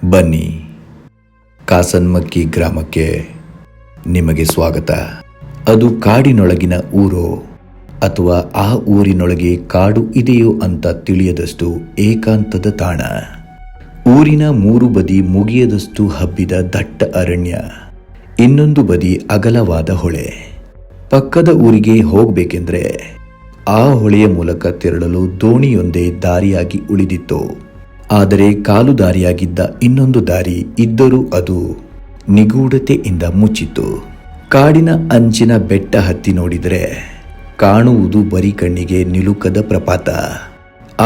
ಬನ್ನಿ, ಕಾಸನ್ಮಕ್ಕಿ ಗ್ರಾಮಕ್ಕೆ ನಿಮಗೆ ಸ್ವಾಗತ. ಅದು ಕಾಡಿನೊಳಗಿನ ಊರೋ ಅಥವಾ ಆ ಊರಿನೊಳಗೆ ಕಾಡು ಇದೆಯೋ ಅಂತ ತಿಳಿಯದಷ್ಟು ಏಕಾಂತದ ತಾಣ. ಊರಿನ ಮೂರು ಬದಿ ಮುಗಿಯದಷ್ಟು ಹಬ್ಬಿದ ದಟ್ಟ ಅರಣ್ಯ, ಇನ್ನೊಂದು ಬದಿ ಅಗಲವಾದ ಹೊಳೆ. ಪಕ್ಕದ ಊರಿಗೆ ಹೋಗಬೇಕೆಂದ್ರೆ ಆ ಹೊಳೆಯ ಮೂಲಕ ತೆರಳಲು ದೋಣಿಯೊಂದೇ ದಾರಿಯಾಗಿ ಉಳಿದಿತ್ತು. ಆದರೆ ಕಾಲು ದಾರಿಯಾಗಿದ್ದ ಇನ್ನೊಂದು ದಾರಿ ಇದ್ದರೂ ಅದು ನಿಗೂಢತೆಯಿಂದ ಮುಚ್ಚಿತ್ತು. ಕಾಡಿನ ಅಂಚಿನ ಬೆಟ್ಟ ಹತ್ತಿ ನೋಡಿದರೆ ಕಾಣುವುದು ಬರೀ ಕಣ್ಣಿಗೆ ನಿಲುಕದ ಪ್ರಪಾತ.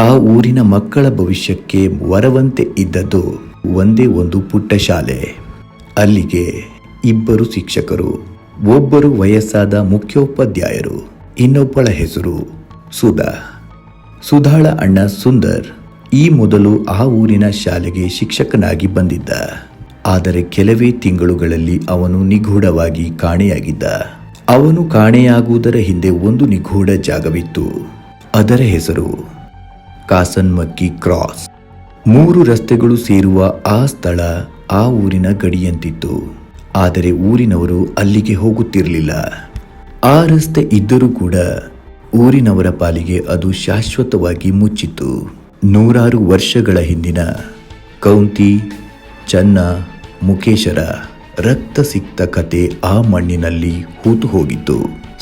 ಆ ಊರಿನ ಮಕ್ಕಳ ಭವಿಷ್ಯಕ್ಕೆ ವರವಂತೆ ಇದ್ದದ್ದು ಒಂದೇ ಒಂದು ಪುಟ್ಟ ಶಾಲೆ. ಅಲ್ಲಿಗೆ ಇಬ್ಬರು ಶಿಕ್ಷಕರು, ಒಬ್ಬರು ವಯಸ್ಸಾದ ಮುಖ್ಯೋಪಾಧ್ಯಾಯರು, ಇನ್ನೊಬ್ಬಳ ಹೆಸರು ಸುಧಾ. ಸುಧಾಳ ಅಣ್ಣ ಸುಂದರ್ ಈ ಮೊದಲು ಆ ಊರಿನ ಶಾಲೆಗೆ ಶಿಕ್ಷಕನಾಗಿ ಬಂದಿದ್ದ. ಆದರೆ ಕೆಲವೇ ತಿಂಗಳುಗಳಲ್ಲಿ ಅವನು ನಿಗೂಢವಾಗಿ ಕಾಣೆಯಾಗಿದ್ದ. ಅವನು ಕಾಣೆಯಾಗುವುದರ ಹಿಂದೆ ಒಂದು ನಿಗೂಢ ಜಾಗವಿತ್ತು. ಅದರ ಹೆಸರು ಕಾಸನ್ಮಕ್ಕಿ ಕ್ರಾಸ್. 3 ರಸ್ತೆಗಳು ಸೇರುವ ಆ ಸ್ಥಳ ಆ ಊರಿನ ಗಡಿಯಂತಿತ್ತು. ಆದರೆ ಊರಿನವರು ಅಲ್ಲಿಗೆ ಹೋಗುತ್ತಿರಲಿಲ್ಲ. ಆ ರಸ್ತೆ ಇದ್ದರೂ ಕೂಡ ಊರಿನವರ ಪಾಲಿಗೆ ಅದು ಶಾಶ್ವತವಾಗಿ ಮುಚ್ಚಿತ್ತು. 100 ವರ್ಷಗಳ ಹಿಂದಿನ ಕೌಂತಿ, ಚನ್ನ, ಮುಖೇಶರ ರಕ್ತ ಸಿಕ್ತ ಕತೆ ಆ ಮಣ್ಣಿನಲ್ಲಿ ಹೂತು ಹೋಗಿತ್ತು.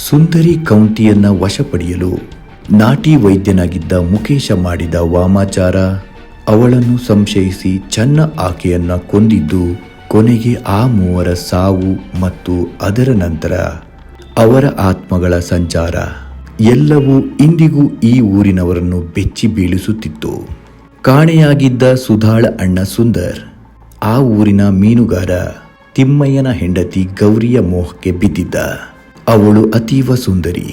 ಸುಂದರಿ ಕೌಂತಿಯನ್ನ ವಶಪಡೆಯಲು ನಾಟಿ ವೈದ್ಯನಾಗಿದ್ದ ಮುಖೇಶ ಮಾಡಿದ ವಾಮಾಚಾರ, ಅವಳನ್ನು ಸಂಶಯಿಸಿ ಚನ್ನ ಆಕೆಯನ್ನ ಕೊಂದಿದ್ದು, ಕೊನೆಗೆ ಆ 3 ಸಾವು ಮತ್ತು ಅದರ ನಂತರ ಅವರ ಆತ್ಮಗಳ ಸಂಚಾರ ಎಲ್ಲವೂ ಇಂದಿಗೂ ಈ ಊರಿನವರನ್ನು ಬೆಚ್ಚಿ ಬೀಳಿಸುತ್ತಿತ್ತು. ಕಾಣೆಯಾಗಿದ್ದ ಸುಧಾಳ ಅಣ್ಣ ಸುಂದರ್ ಆ ಊರಿನ ಮೀನುಗಾರ ತಿಮ್ಮಯ್ಯನ ಹೆಂಡತಿ ಗೌರಿಯ ಮೋಹಕ್ಕೆ ಬಿದ್ದಿದ್ದ. ಅವಳು ಅತೀವ ಸುಂದರಿ.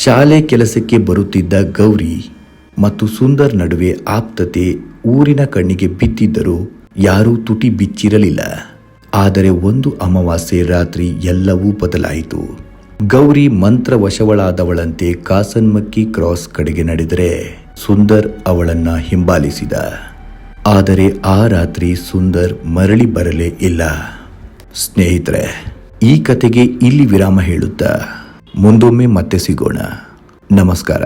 ಶಾಲೆ ಕೆಲಸಕ್ಕೆ ಬರುತ್ತಿದ್ದ ಗೌರಿ ಮತ್ತು ಸುಂದರ್ ನಡುವೆ ಆಪ್ತತೆ ಊರಿನ ಕಣ್ಣಿಗೆ ಬಿದ್ದಿದ್ದರೂ ಯಾರೂ ತುಟಿ ಬಿಚ್ಚಿರಲಿಲ್ಲ. ಆದರೆ ಒಂದು ಅಮಾವಾಸ್ಯೆ ರಾತ್ರಿ ಎಲ್ಲವೂ ಬದಲಾಯಿತು. ಗೌರಿ ಮಂತ್ರವಶವಳಾದವಳಂತೆ ಕಾಸನ್ಮಕ್ಕಿ ಕ್ರಾಸ್ ಕಡೆಗೆ ನಡೆದರೆ ಸುಂದರ್ ಅವಳನ್ನ ಹಿಂಬಾಲಿಸಿದ. ಆದರೆ ಆ ರಾತ್ರಿ ಸುಂದರ್ ಮರಳಿ ಬರಲೇ ಇಲ್ಲ. ಸ್ನೇಹಿತರೆ, ಈ ಕತೆಗೆ ಇಲ್ಲಿ ವಿರಾಮ ಹೇಳುತ್ತಾ ಮುಂದೊಮ್ಮೆ ಮತ್ತೆ ಸಿಗೋಣ. ನಮಸ್ಕಾರ.